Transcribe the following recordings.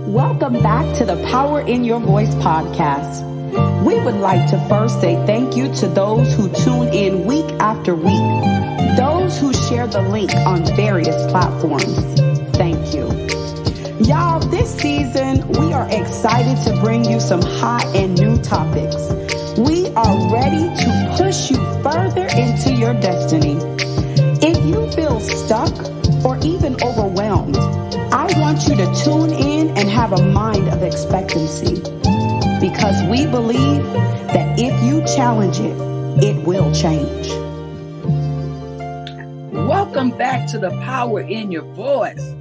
Welcome back to the Power in Your Voice podcast. We would like to first say thank you to those who tune in week after week, those who share the link on various platforms. Thank you. Y'all, this season, we are excited to bring you some hot and new topics. We are ready to push you further into your destiny. If you feel stuck or even overwhelmed, I want you to tune in and have a mind of expectancy, because we believe that if you challenge it, it will change. Welcome back to the Power in Your Voice.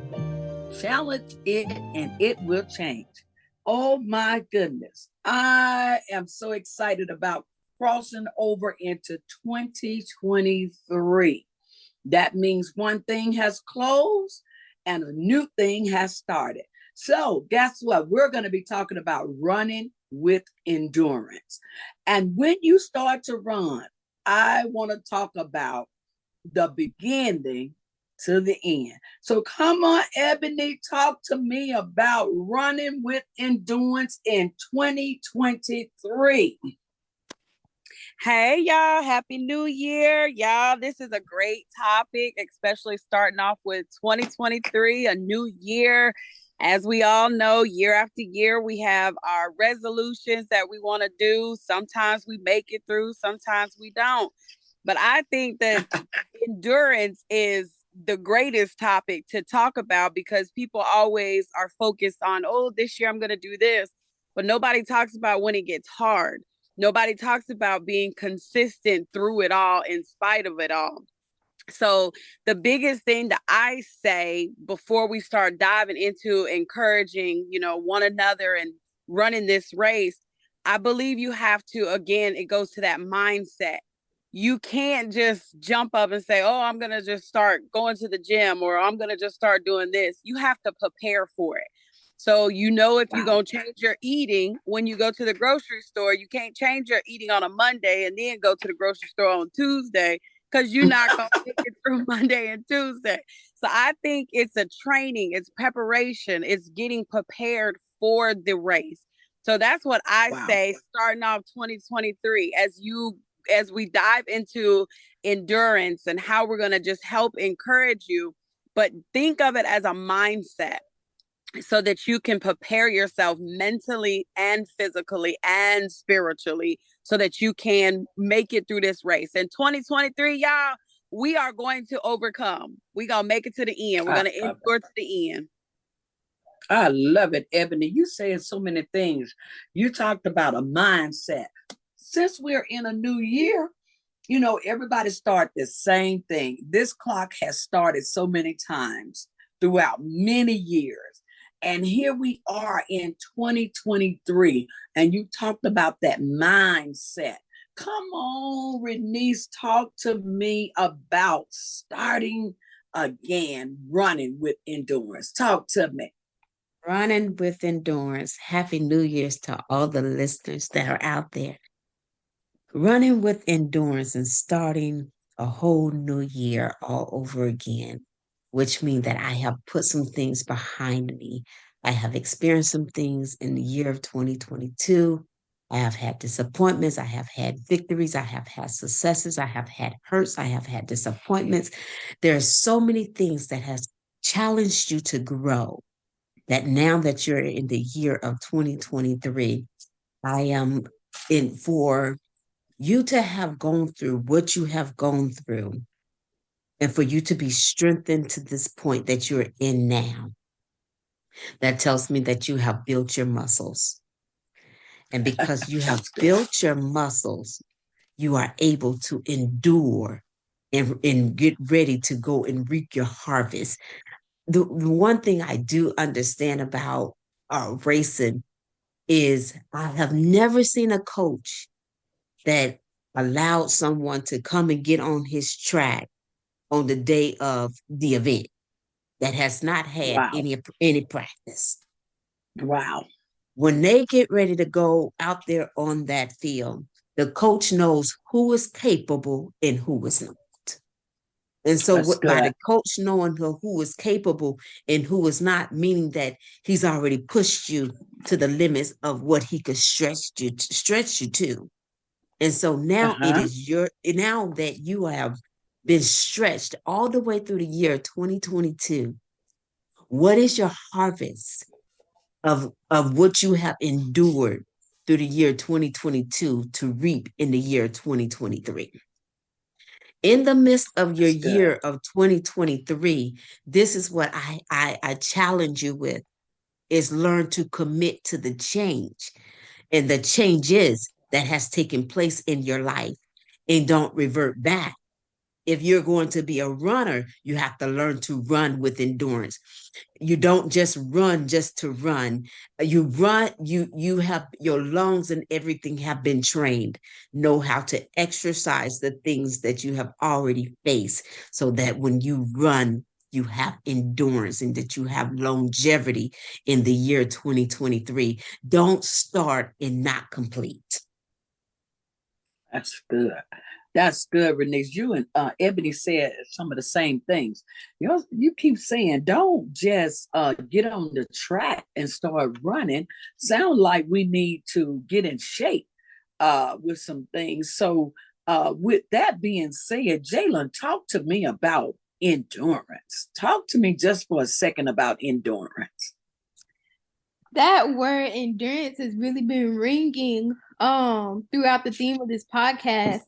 Challenge it and it will change. Oh my goodness. I am so excited about crossing over into 2023. That means one thing has closed and a new thing has started. So guess what? We're going to be talking about running with endurance. And when you start to run, I want to talk about the beginning to the end. So come on, Ebony, talk to me about running with endurance in 2023. Hey, y'all. Happy New Year. Y'all, this is a great topic, especially starting off with 2023, a new year. As we all know, year after year, we have our resolutions that we want to do. Sometimes we make it through, sometimes we don't. But I think that endurance is the greatest topic to talk about, because people always are focused on, oh, this year I'm going to do this. But nobody talks about when it gets hard. Nobody talks about being consistent through it all, in spite of it all. So the biggest thing that I say before we start diving into encouraging, one another and running this race, I believe you have to, again, it goes to that mindset. You can't just jump up and say, oh, I'm going to just start going to the gym, or I'm going to just start doing this. You have to prepare for it. So, if you're going to change your eating when you go to the grocery store, you can't change your eating on a Monday and then go to the grocery store on Tuesday, because you're not going to make it through Monday and Tuesday. So I think it's a training, it's preparation, it's getting prepared for the race. So that's what I say, starting off 2023, as we dive into endurance and how we're going to just help encourage you, but think of it as a mindset, so that you can prepare yourself mentally and physically and spiritually, so that you can make it through this race. In 2023, y'all, we are going to overcome. We're going to make it to the end. We're going to endure to the end. I love it, Ebony. You said so many things. You talked about a mindset. Since we're in a new year, everybody start the same thing. This clock has started so many times throughout many years. And here we are in 2023, and you talked about that mindset. Come on, Renice, talk to me about starting again, running with endurance. Talk to me. Running with endurance. Happy New Year's to all the listeners that are out there. Running with endurance and starting a whole new year all over again, which means that I have put some things behind me. I have experienced some things in the year of 2022. I have had disappointments. I have had victories. I have had successes. I have had hurts. I have had disappointments. There are so many things that has challenged you to grow, that now that you're in the year of 2023, I am in for you to have gone through what you have gone through, and for you to be strengthened to this point that you're in now. That tells me that you have built your muscles. And because you have built your muscles, you are able to endure and get ready to go and reap your harvest. The one thing I do understand about racing is I have never seen a coach that allowed someone to come and get on his track on the day of the event that has not had any practice. Wow. When they get ready to go out there on that field, the coach knows who is capable and who is not. And so That's by good. the coach knowing who is capable and who is not, meaning that he's already pushed you to the limits of what he could stretch you to. And so now it Uh-huh. is now that you have been stretched all the way through the year 2022, what is your harvest of what you have endured through the year 2022 to reap in the year 2023? In the midst of your That's good. year of 2023, this is what I challenge you with, is learn to commit to the change and the changes that has taken place in your life, and don't revert back. If you're going to be a runner, you have to learn to run with endurance. You don't just run just to run. You run, you have your lungs and everything have been trained, know how to exercise the things that you have already faced, so that when you run, you have endurance and that you have longevity in the year 2023. Don't start and not complete. That's good. That's good, Renee. You and Ebony said some of the same things. You keep saying, don't just get on the track and start running. Sound like we need to get in shape with some things. So, with that being said, Jalen, talk to me about endurance. Talk to me just for a second about endurance. That word endurance has really been ringing throughout the theme of this podcast.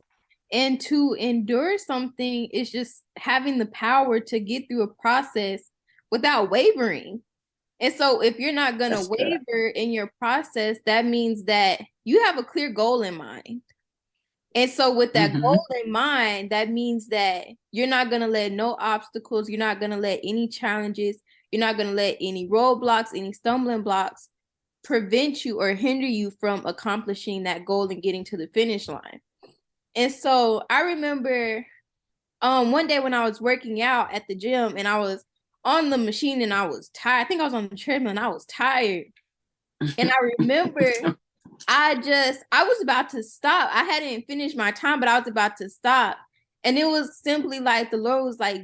And to endure something is just having the power to get through a process without wavering. And so if you're not going to waver in your process, that means that you have a clear goal in mind. And so with that goal in mind, that means that you're not going to let no obstacles, you're not going to let any challenges, you're not going to let any roadblocks, any stumbling blocks prevent you or hinder you from accomplishing that goal and getting to the finish line. And so I remember one day when I was working out at the gym and I was on the machine and I was tired. I think I was on the treadmill and I was tired. And I remember I was about to stop. I hadn't finished my time, but I was about to stop. And it was simply like the Lord was like,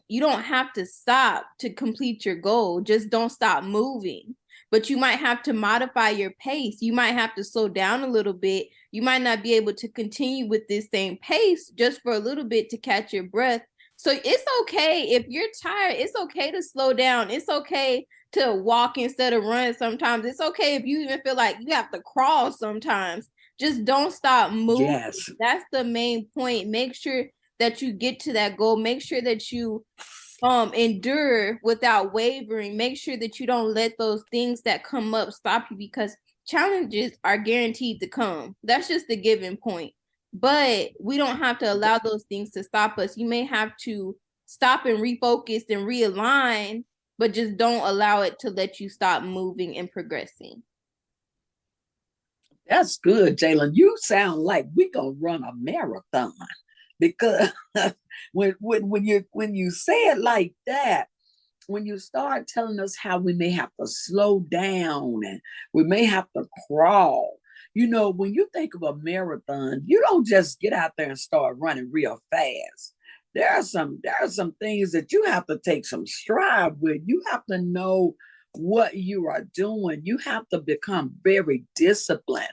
you don't have to stop to complete your goal. Just don't stop moving. But you might have to modify your pace. You might have to slow down a little bit. You might not be able to continue with this same pace just for a little bit to catch your breath. So it's okay if you're tired. It's okay to slow down. It's okay to walk instead of run sometimes. It's okay if you even feel like you have to crawl sometimes. Just don't stop moving. Yes. That's the main point. Make sure that you get to that goal. Make sure that you endure without wavering. Make sure that you don't let those things that come up stop you, because challenges are guaranteed to come. That's just the given point. But we don't have to allow those things to stop us. You may have to stop and refocus and realign, but just don't allow it to let you stop moving and progressing. That's good, Jalen. You sound like we gonna run a marathon, because when you say it like that, when you start telling us how we may have to slow down and we may have to crawl, when you think of a marathon, you don't just get out there and start running real fast. There are some things that you have to take some stride with. You have to know what you are doing. You have to become very disciplined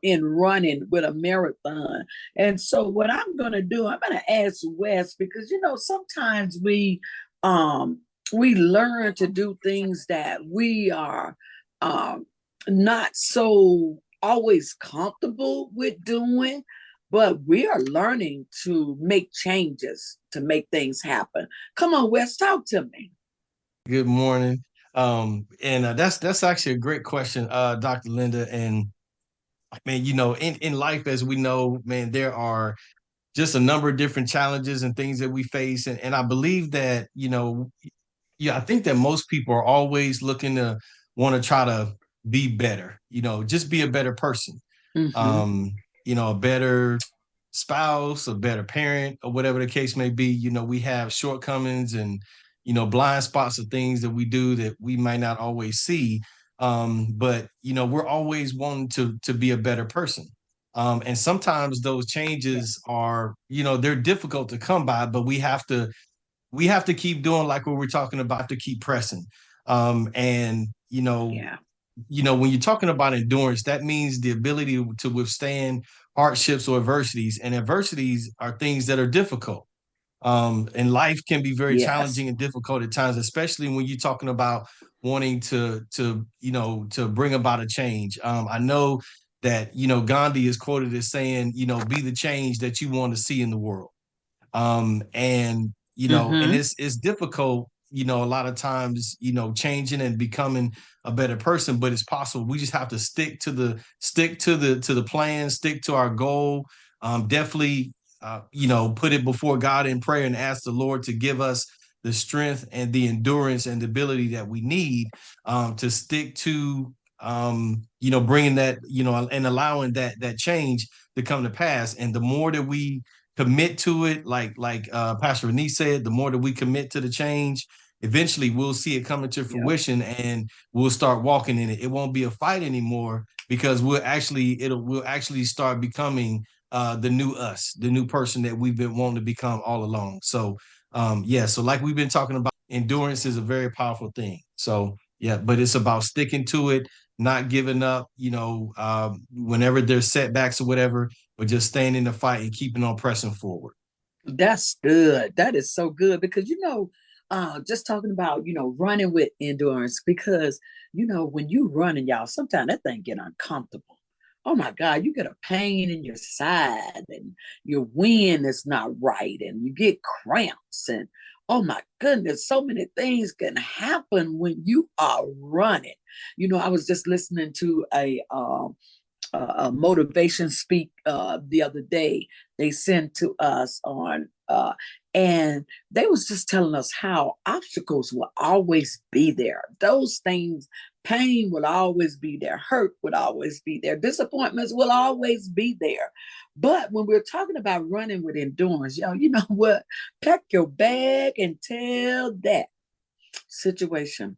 in running with a marathon. And so what I'm going to do, I'm going to ask Wes, because sometimes we learn to do things that we are not so always comfortable with doing, but we are learning to make changes to make things happen. Come on, Wes, talk to me. Good morning. And that's actually a great question, Dr. Linda. And man, in life, as we know, man, there are just a number of different challenges and things that we face. And I believe that, I think that most people are always looking to want to try to be better, just be a better person, a better spouse, a better parent, or whatever the case may be. We have shortcomings and, blind spots of things that we do that we might not always see. But, we're always wanting to be a better person. And sometimes those changes are, they're difficult to come by, but we have to keep doing like what we're talking about, to keep pressing. And Yeah. when you're talking about endurance, that means the ability to withstand hardships or adversities. And adversities are things that are difficult. And life can be very Yes. challenging and difficult at times, especially when you're talking about wanting to bring about a change. I know that Gandhi is quoted as saying, be the change that you want to see in the world. And and Mm-hmm. it's difficult, a lot of times, changing and becoming a better person, but it's possible. We just have to stick to the plan, stick to our goal. Definitely put it before God in prayer and ask the Lord to give us the strength and the endurance and the ability that we need to stick to bringing that, and allowing that change to come to pass. And the more that we commit to it, like Pastor Renee said, the more that we commit to the change, eventually we'll see it coming to Yep. fruition, and we'll start walking in it. It won't be a fight anymore, because we'll actually start becoming the new us, the new person that we've been wanting to become all along. So yeah, so like we've been talking about, endurance is a very powerful thing. So yeah, but it's about sticking to it, not giving up, whenever there's setbacks or whatever, but just staying in the fight and keeping on pressing forward. That's good. That is so good because just talking about running with endurance because when you running, y'all, sometimes that thing get uncomfortable. Oh my God, you get a pain in your side and your wind is not right and you get cramps and oh my goodness, so many things can happen when you are running. I was just listening to a motivation speak the other day they sent to us on and they was just telling us how obstacles will always be there, those things, pain will always be there, hurt will always be there, disappointments will always be there. But when we're talking about running with endurance, y'all, you know what, pack your bag and tell that situation,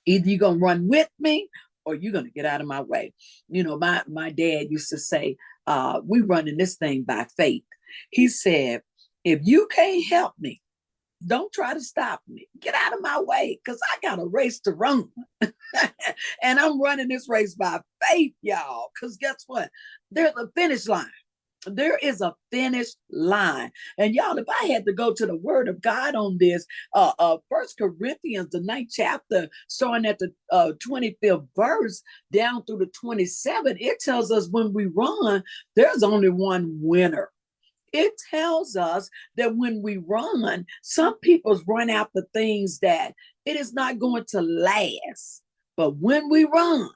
either you're gonna run with me or you're gonna get out of my way. My dad used to say, we running this thing by faith. He said, if you can't help me, don't try to stop me. Get out of my way because I got a race to run. And I'm running this race by faith, y'all. Because guess what? There's a finish line. There is a finish line. And y'all, if I had to go to the word of God on this, First Corinthians, the 9th chapter, starting at the 25th verse down through the 27th, it tells us when we run, there's only one winner. It tells us that when we run, some people run after things that it is not going to last. But when we run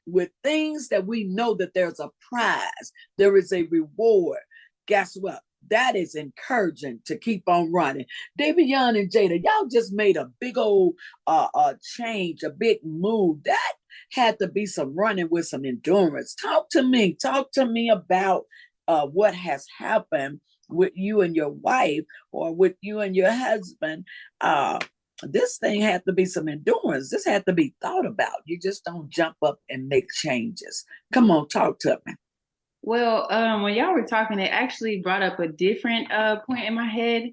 with things that we know that there's a prize, there is a reward, guess what? That is encouraging to keep on running. Davion and Jada, y'all just made a big old change, a big move. That had to be some running with some endurance. Talk to me about what has happened with you and your wife or with you and your husband. This thing had to be some endurance. This had to be thought about. You just don't jump up and make changes. Come on, talk to me. Well, when y'all were talking, it actually brought up a different point in my head.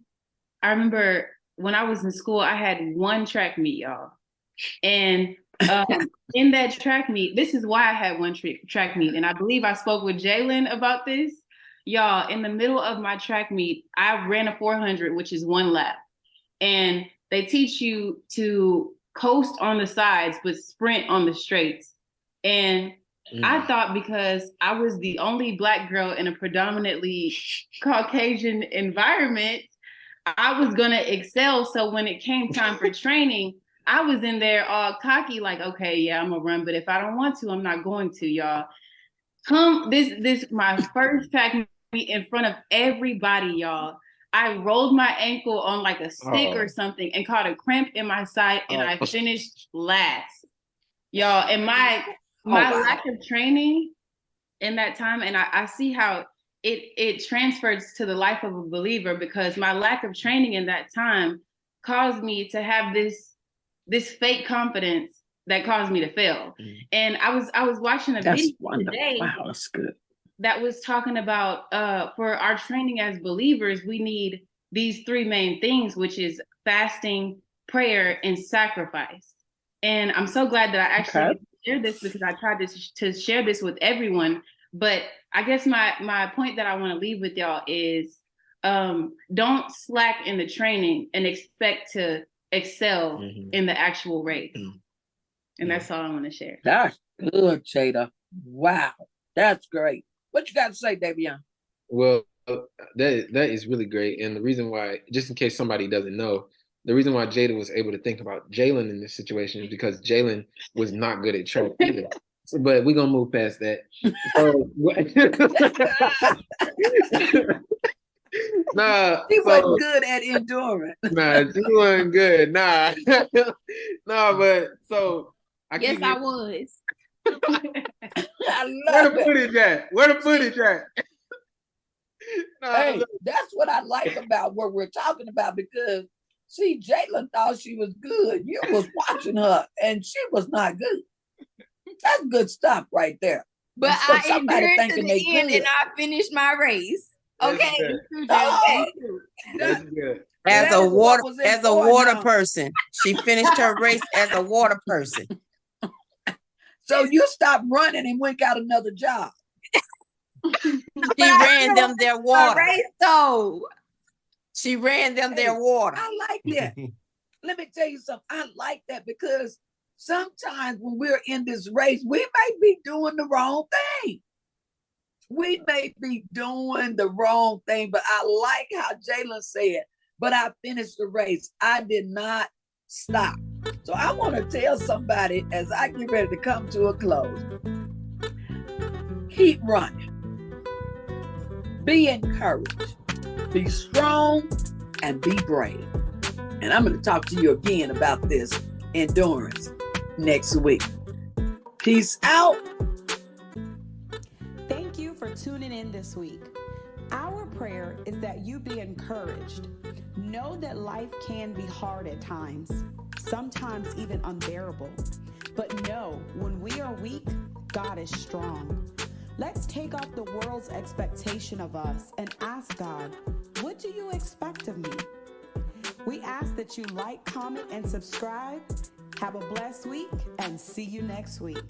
I remember when I was in school, I had one track meet, y'all. And in that track meet, this is why I had one track meet. And I believe I spoke with Jalen about this. Y'all, in the middle of my track meet, I ran a 400, which is one lap. And they teach you to coast on the sides, but sprint on the straights. And I thought because I was the only Black girl in a predominantly Caucasian environment, I was going to excel. So when it came time for training, I was in there all cocky, like, okay, yeah, I'm going to run. But if I don't want to, I'm not going to, y'all. This my first track meet in front of everybody, y'all. I rolled my ankle on like a stick or something and caught a cramp in my side, and I finished last, y'all. And my lack of training in that time, and I see how it transfers to the life of a believer, because my lack of training in that time caused me to have this fake confidence that caused me to fail. And I was watching a video today. Wow, that's good. that was talking about for our training as believers, we need these three main things, which is fasting, prayer, and sacrifice. And I'm so glad that I actually shared this, because I tried to share this with everyone. But I guess my point that I want to leave with y'all is don't slack in the training and expect to excel in the actual race. And that's all I want to share. That's good, Jada. Wow, that's great. What you got to say, Davion? Well, that is really great. And the reason why, just in case somebody doesn't know, the reason why Jada was able to think about Jalen in this situation is because Jalen was not good at track either. So, but we're going to move past that. Nah, He wasn't good at endurance. Nah, she wasn't good. Nah. Nah, but so I was. I Where love the footage at? Where the footage at? Nah, hey, that's what I like about what we're talking about, because see, Jalen thought she was good. You was watching her and she was not good. That's good stuff right there. But I endured to the end and I finished my race. Okay. That's good. As a water person. She finished her race as a water person. So you stopped running and went got another job. She ran them their water. So she ran them their water. I like that. Let me tell you something. I like that, because sometimes when we're in this race, we may be doing the wrong thing. We may be doing the wrong thing, but I like how Jalen said, but I finished the race. I did not stop. So I want to tell somebody as I get ready to come to a close, keep running. Be encouraged. Be strong and be brave. And I'm going to talk to you again about this endurance next week. Peace out. Thank you for tuning in this week. Our prayer is that you be encouraged. Know that life can be hard at times, sometimes even unbearable. But know, when we are weak, God is strong. Let's take off the world's expectation of us and ask God, what do you expect of me? We ask that you like, comment, and subscribe. Have a blessed week and see you next week.